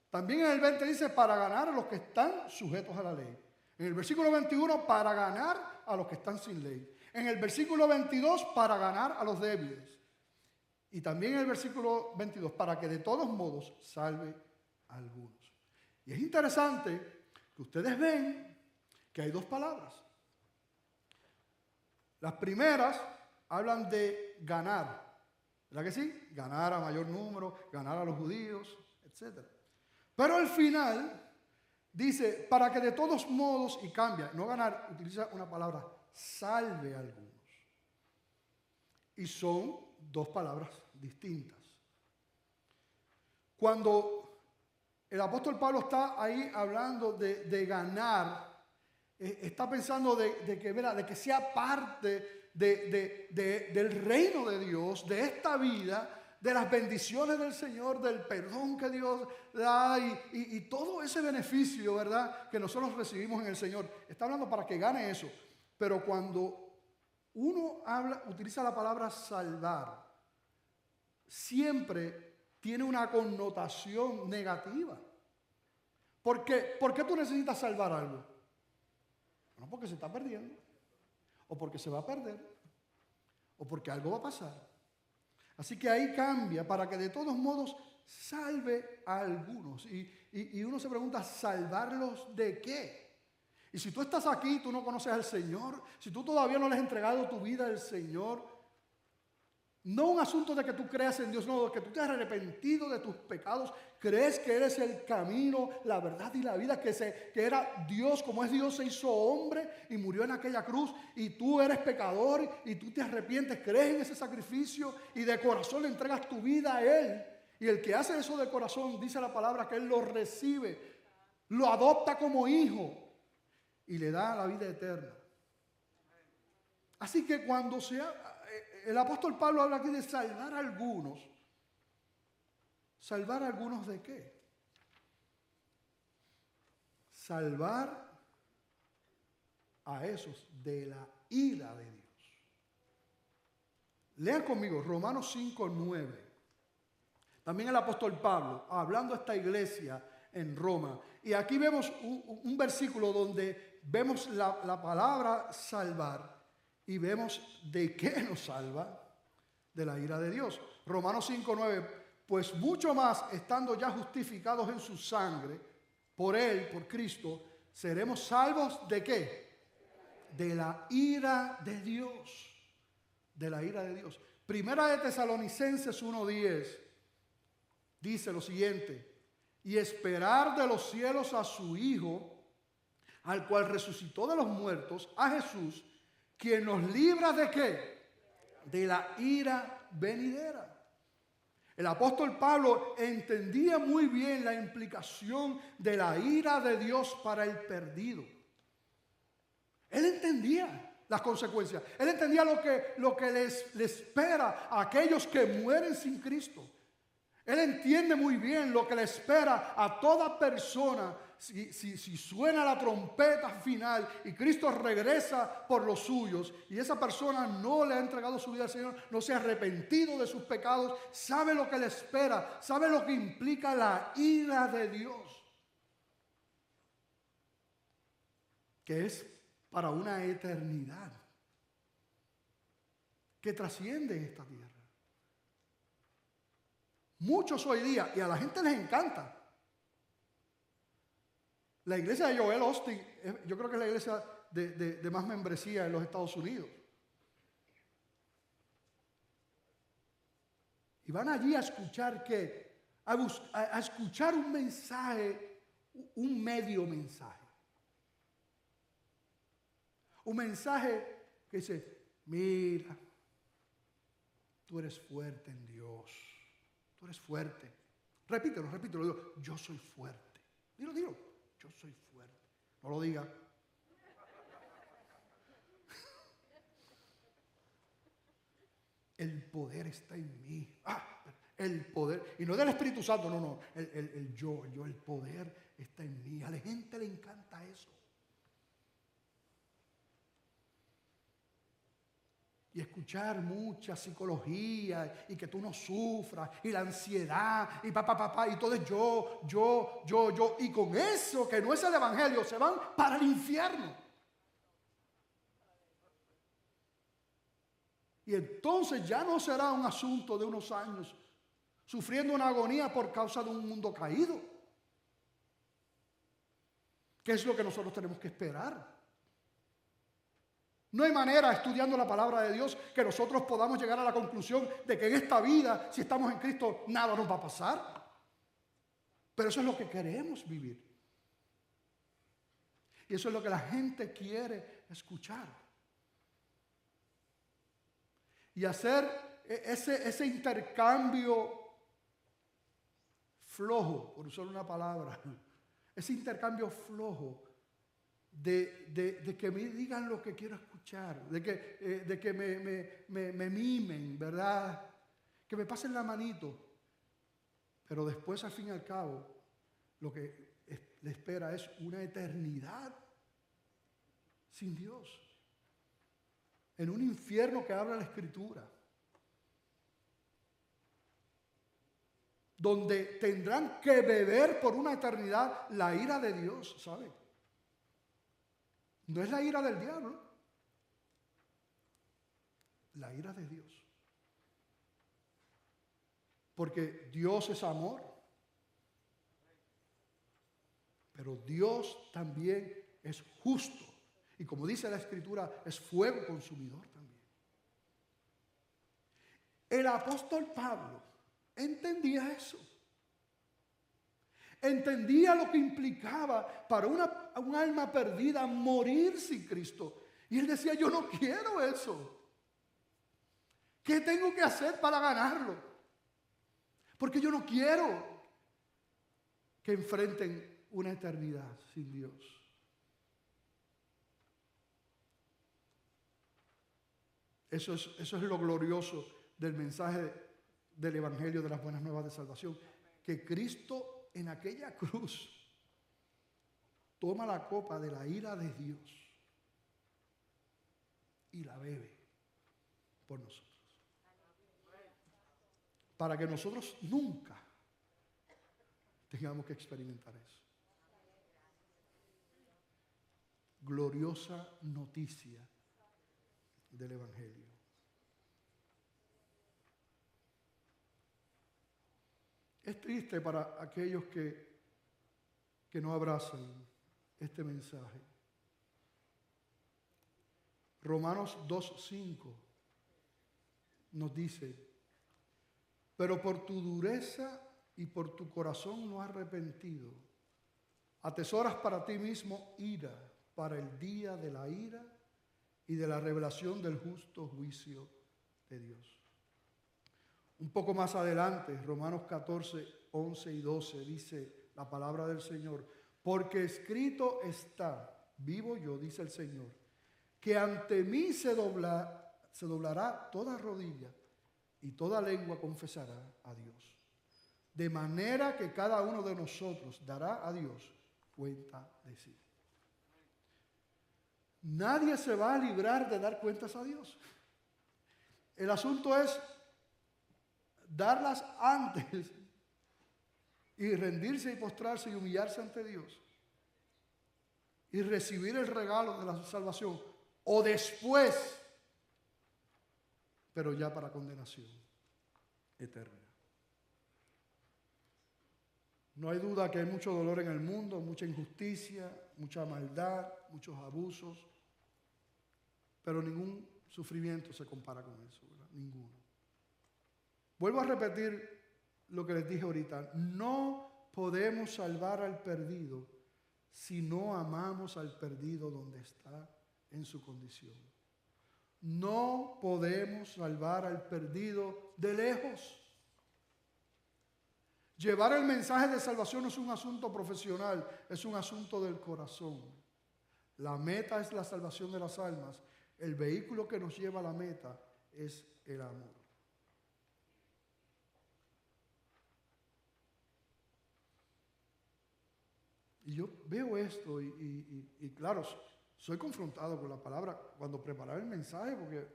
También en el 20 dice para ganar a los que están sujetos a la ley. En el versículo 21 para ganar a los que están sin ley. En el versículo 22 para ganar a los débiles. Y también en el versículo 22 para que de todos modos salve a algunos. Y es interesante que ustedes ven que hay dos palabras. Las primeras hablan de ganar. ¿Verdad que sí? Ganar a mayor número, ganar a los judíos, etc. Pero al final dice, para que de todos modos, y cambia, no ganar, utiliza una palabra, salve a algunos. Y son dos palabras distintas. Cuando el apóstol Pablo está ahí hablando de ganar, está pensando de que sea parte del reino de Dios, de esta vida, de las bendiciones del Señor, del perdón que Dios da y todo ese beneficio, ¿verdad?, que nosotros recibimos en el Señor. Está hablando para que gane eso. Pero cuando uno utiliza la palabra salvar, siempre tiene una connotación negativa. ¿Por qué tú necesitas salvar algo? No, porque se está perdiendo, o porque se va a perder, o porque algo va a pasar. Así que ahí cambia para que de todos modos salve a algunos. Y uno se pregunta, ¿salvarlos de qué? Y si tú estás aquí, tú no conoces al Señor, si tú todavía no le has entregado tu vida al Señor, no un asunto de que tú creas en Dios, no, de que tú te has arrepentido de tus pecados, crees que eres el camino, la verdad y la vida, que era Dios, como es Dios, se hizo hombre y murió en aquella cruz, y tú eres pecador y tú te arrepientes, crees en ese sacrificio y de corazón le entregas tu vida a Él. Y el que hace eso de corazón, dice la palabra, que Él lo recibe, lo adopta como hijo y le da la vida eterna. Así que cuando el apóstol Pablo habla aquí de salvar a algunos. ¿Salvar a algunos de qué? Salvar a esos de la ira de Dios. Lean conmigo Romanos 5:9. También el apóstol Pablo, hablando a esta iglesia en Roma. Y aquí vemos un versículo donde vemos la palabra salvar. Y vemos de qué nos salva, de la ira de Dios. Romanos 5:9, pues mucho más, estando ya justificados en su sangre, por Él, por Cristo, seremos salvos ¿de qué? De la ira de Dios. De la ira de Dios. Primera de Tesalonicenses 1:10 dice lo siguiente, y esperar de los cielos a su Hijo, al cual resucitó de los muertos, a Jesús, quien nos libra ¿de qué? De la ira venidera. El apóstol Pablo entendía muy bien la implicación de la ira de Dios para el perdido. Él entendía las consecuencias. Él entendía lo que les espera a aquellos que mueren sin Cristo. Él entiende muy bien lo que le espera a toda persona si suena la trompeta final y Cristo regresa por los suyos y esa persona no le ha entregado su vida al Señor, no se ha arrepentido de sus pecados, sabe lo que le espera, sabe lo que implica la ira de Dios, que es para una eternidad que trasciende esta tierra. Muchos hoy día, y a la gente les encanta. La iglesia de Joel Osteen, yo creo que es la iglesia de más membresía en los Estados Unidos. Y van allí a escuchar ¿qué? A escuchar un mensaje, un medio mensaje. Un mensaje que dice, mira, tú eres fuerte en Dios. Tú eres fuerte. Repítelo, digo, yo soy fuerte. Dilo, yo soy fuerte. No lo diga. El poder está en mí. El poder. Y no del Espíritu Santo, no. El poder está en mí. A la gente le encanta eso. y escuchar mucha psicología y que tú no sufras y la ansiedad y papá y todo es yo y con eso que no es el evangelio se van para el infierno. Y entonces ya no será un asunto de unos años sufriendo una agonía por causa de un mundo caído. ¿Qué es lo que nosotros tenemos que esperar? No hay manera, estudiando la palabra de Dios, que nosotros podamos llegar a la conclusión de que en esta vida, si estamos en Cristo, nada nos va a pasar. Pero eso es lo que queremos vivir. Y eso es lo que la gente quiere escuchar. Y hacer ese intercambio flojo, por usar una palabra, ese intercambio flojo de que me digan lo que quiero escuchar, de que me mimen, ¿verdad? Que me pasen la manito. Pero después, al fin y al cabo, lo que le espera es una eternidad sin Dios. En un infierno que habla la Escritura. Donde tendrán que beber por una eternidad la ira de Dios, ¿sabe? No es la ira del diablo, la ira de Dios. Porque Dios es amor, pero Dios también es justo. Y como dice la Escritura, es fuego consumidor también. El apóstol Pablo entendía eso. Entendía lo que implicaba para un alma perdida morir sin Cristo. Y él decía, yo no quiero eso. ¿Qué tengo que hacer para ganarlo? Porque yo no quiero que enfrenten una eternidad sin Dios. Eso es lo glorioso del mensaje del Evangelio de las Buenas Nuevas de Salvación. Que Cristo en aquella cruz toma la copa de la ira de Dios y la bebe por nosotros. Para que nosotros nunca tengamos que experimentar eso. Gloriosa noticia del Evangelio. Es triste para aquellos que no abrazan este mensaje. Romanos 2:5 nos dice, pero por tu dureza y por tu corazón no arrepentido, atesoras para ti mismo ira para el día de la ira y de la revelación del justo juicio de Dios. Un poco más adelante, Romanos 14, 11 y 12, dice la palabra del Señor, porque escrito está, vivo yo, dice el Señor, que ante mí se doblará toda rodilla y toda lengua confesará a Dios. De manera que cada uno de nosotros dará a Dios cuenta de sí. Nadie se va a librar de dar cuentas a Dios. El asunto es darlas antes y rendirse y postrarse y humillarse ante Dios y recibir el regalo de la salvación o después, pero ya para condenación eterna. No hay duda que hay mucho dolor en el mundo, mucha injusticia, mucha maldad, muchos abusos, pero ningún sufrimiento se compara con eso, ¿verdad? Ninguno. Vuelvo a repetir lo que les dije ahorita. No podemos salvar al perdido si no amamos al perdido donde está en su condición. No podemos salvar al perdido de lejos. Llevar el mensaje de salvación no es un asunto profesional, es un asunto del corazón. La meta es la salvación de las almas. El vehículo que nos lleva a la meta es el amor. Y yo veo esto y claro, soy confrontado con la palabra cuando preparaba el mensaje porque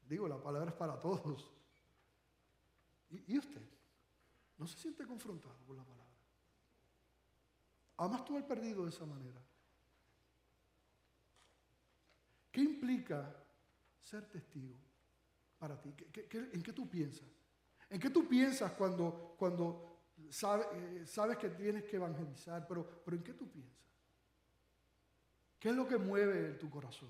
Digo, la palabra es para todos. ¿Y usted? ¿No se siente confrontado con la palabra? ¿Amas tú al perdido de esa manera? ¿Qué implica ser testigo para ti? ¿En qué tú piensas? ¿En qué tú piensas cuando sabes que tienes que evangelizar? Pero ¿en qué tú piensas? ¿Qué es lo que mueve tu corazón?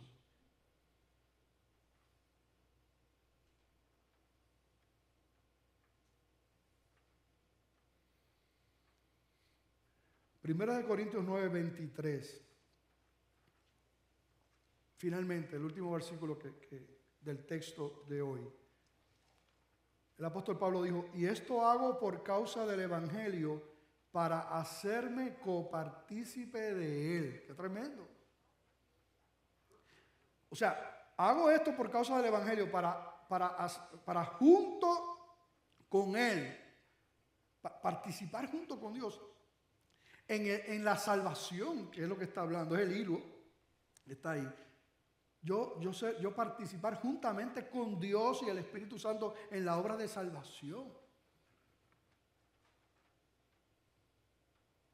Primera de Corintios 9:23. Finalmente, el último versículo del texto de hoy. El apóstol Pablo dijo, y esto hago por causa del evangelio para hacerme copartícipe de él. ¡Qué tremendo! O sea, hago esto por causa del evangelio para junto con él, participar junto con Dios en la salvación, que es lo que está hablando, es el hilo, está ahí. Yo participar juntamente con Dios y el Espíritu Santo en la obra de salvación.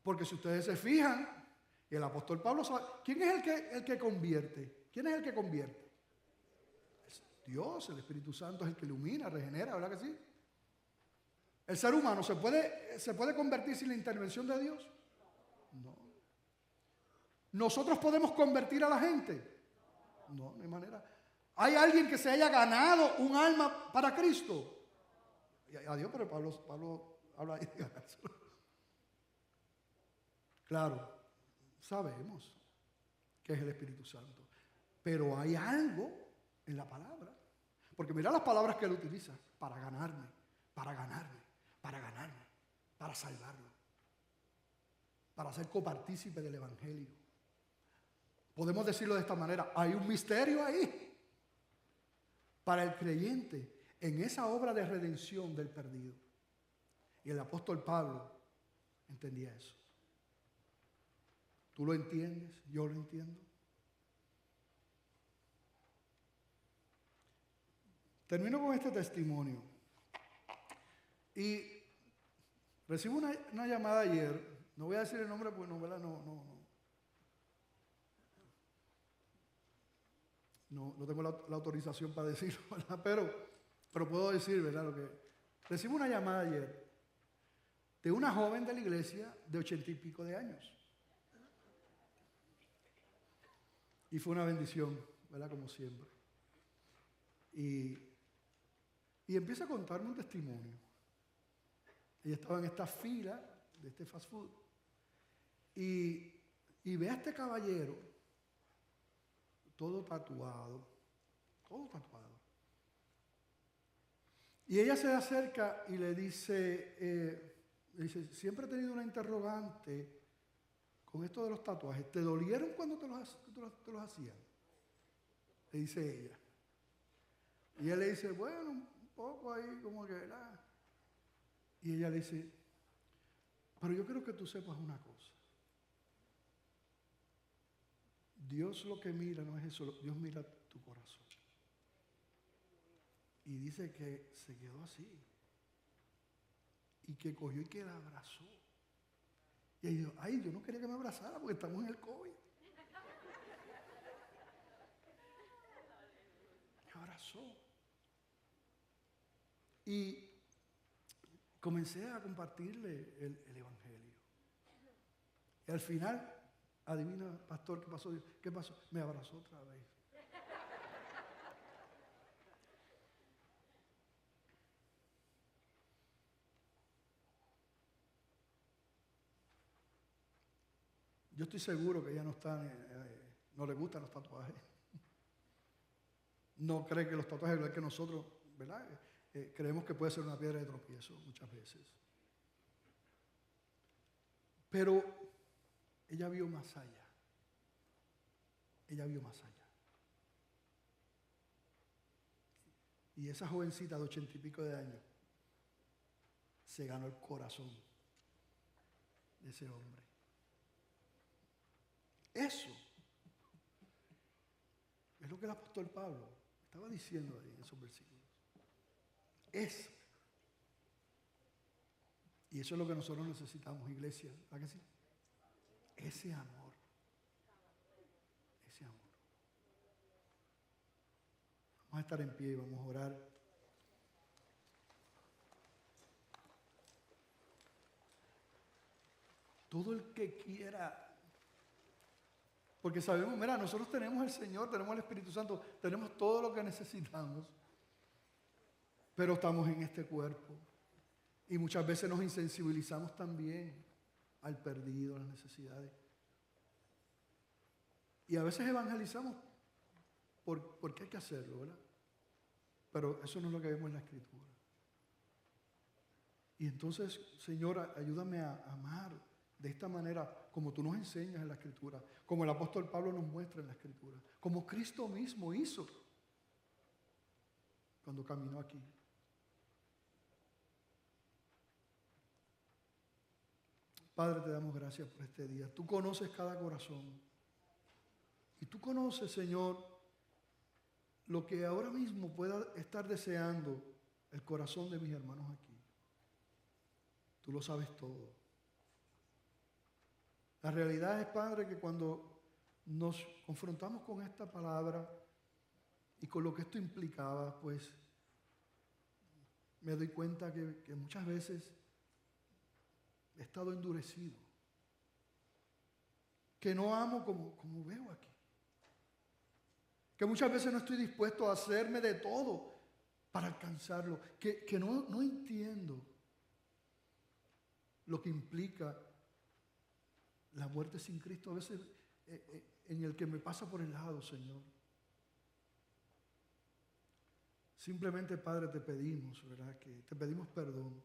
Porque si ustedes se fijan, y el apóstol Pablo sabe, ¿quién es el que convierte? ¿Quién es el que convierte? Es Dios, el Espíritu Santo es el que ilumina, regenera, ¿verdad que sí? ¿El ser humano se puede convertir sin la intervención de Dios? No. ¿Nosotros podemos convertir a la gente? No, no hay manera. ¿Hay alguien que se haya ganado un alma para Cristo? Adiós, pero Pablo habla ahí de ganárselo. Claro, sabemos que es el Espíritu Santo, pero hay algo en la palabra. Porque mira las palabras que él utiliza: para ganarme, para ganarme, para ganarme, para salvarlo, para ser copartícipe del Evangelio. Podemos decirlo de esta manera: hay un misterio ahí para el creyente en esa obra de redención del perdido. Y el apóstol Pablo entendía eso. ¿Tú lo entiendes? ¿Yo lo entiendo? Termino con este testimonio. Y recibo una llamada ayer. No voy a decir el nombre porque no tengo la autorización para decirlo, ¿verdad? Pero puedo decir, ¿verdad? Recibo una llamada ayer de una joven de la iglesia de 80 y pico de años. Y fue una bendición, ¿verdad? Como siempre. Y empieza a contarme un testimonio. Ella estaba en esta fila de este fast food y ve a este caballero todo tatuado. Y ella se acerca y le dice, siempre he tenido una interrogante con esto de los tatuajes. ¿Te dolieron cuando te los hacían? Le dice ella. Y él le dice, bueno, un poco ahí como que era. Y ella le dice, pero yo quiero que tú sepas una cosa. Dios lo que mira no es eso, Dios mira tu corazón. Y dice que se quedó así. Y que cogió y que la abrazó. Y ella dijo, ay, yo no quería que me abrazara porque estamos en el COVID. Me abrazó. Y comencé a compartirle el Evangelio. Y al final, adivina, pastor, ¿qué pasó? ¿Qué pasó? Me abrazó otra vez. Yo estoy seguro que ella no le gustan los tatuajes. No cree que los tatuajes, igual que nosotros, ¿verdad? Creemos que puede ser una piedra de tropiezo muchas veces. Pero ella vio más allá. Ella vio más allá. Y esa jovencita de 80 y pico de años se ganó el corazón de ese hombre. Eso es lo que el apóstol Pablo Estaba diciendo ahí en esos versículos. Eso. Y eso es lo que nosotros necesitamos, iglesia. ¿Verdad que sí? Ese amor. Ese amor. Vamos a estar en pie y vamos a orar. Todo el que quiera, porque sabemos, mira, nosotros tenemos al Señor, tenemos al Espíritu Santo, tenemos todo lo que necesitamos, pero estamos en este cuerpo y muchas veces nos insensibilizamos también al perdido, a las necesidades. Y a veces evangelizamos porque hay que hacerlo, ¿verdad? Pero eso no es lo que vemos en la Escritura. Y entonces, Señor, ayúdame a amar de esta manera, como tú nos enseñas en la Escritura, como el apóstol Pablo nos muestra en la Escritura, como Cristo mismo hizo cuando caminó aquí. Padre, te damos gracias por este día. Tú conoces cada corazón. Y tú conoces, Señor, lo que ahora mismo pueda estar deseando el corazón de mis hermanos aquí. Tú lo sabes todo. La realidad es, Padre, que cuando nos confrontamos con esta palabra y con lo que esto implicaba, pues me doy cuenta que muchas veces he estado endurecido, que no amo como veo aquí, que muchas veces no estoy dispuesto a hacerme de todo para alcanzarlo, que no entiendo lo que implica la muerte sin Cristo, a veces en el que me pasa por el lado, Señor. Simplemente, Padre, te pedimos, ¿verdad? Que te pedimos perdón.